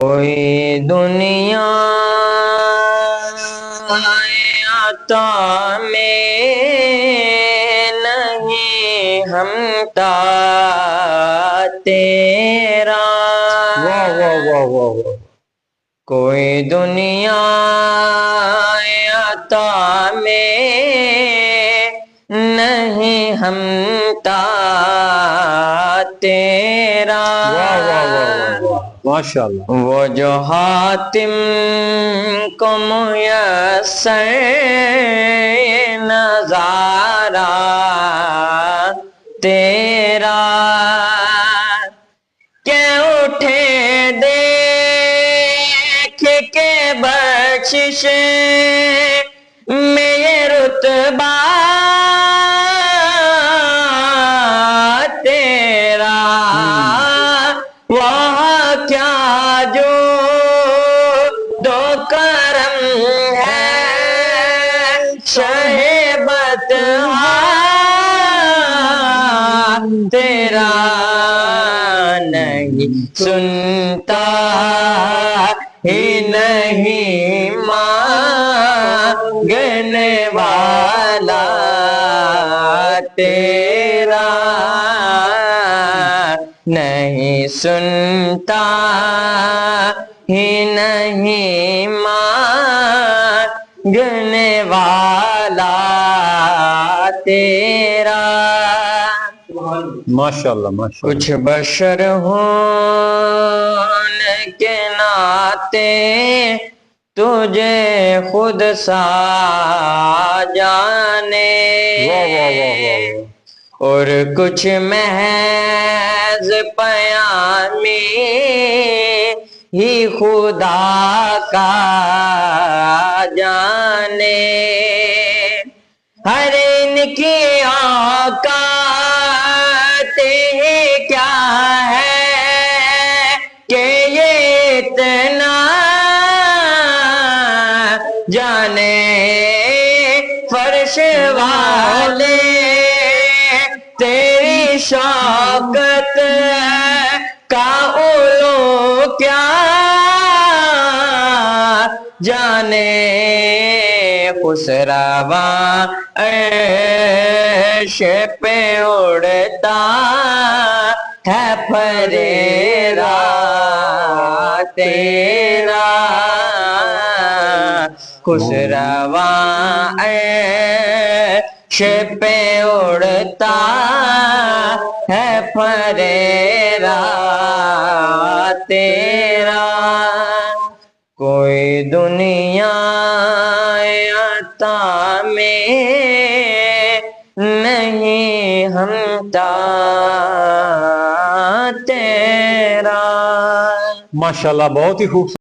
कोई दुनिया आता में नहीं हमता तेरा। वाह वाह वाह वाह वाह। कोई दुनिया आता में नहीं हमता तेरा। वाह वाह वाह वाह वाह, माशाअल्लाह। वो जो हातिम को मुयस्सर नजारा तेरा। के उठे देख के बख्शिश में ये रुतबा तेरा। वहाँ क्या जो दो करम है शहेबत तेरा। नहीं सुनता ही नहीं मांगने वाला तेरा। नहीं सुनता ही नहीं मांगने वाला तेरा। माशाअल्लाह माशाअल्लाह। कुछ बशर होने के नाते तुझे खुद सा जाने। वाह वाह वाह वाह। और कुछ महज पयामी ही खुदा का जाने। हर इनकी औकात ही क्या है कि ये इतना जाने। फर्श वाले तेरी शौकत का उलो क्या जाने। खुसरवा अर्श पे उड़ता है फरेरा तेरा। खुसरवा अर्श पे उड़ता है फरेरा तेरा। कोई दुनिया आता में नहीं हमता तेरा। माशाअल्लाह, बहुत ही खूबसूरत।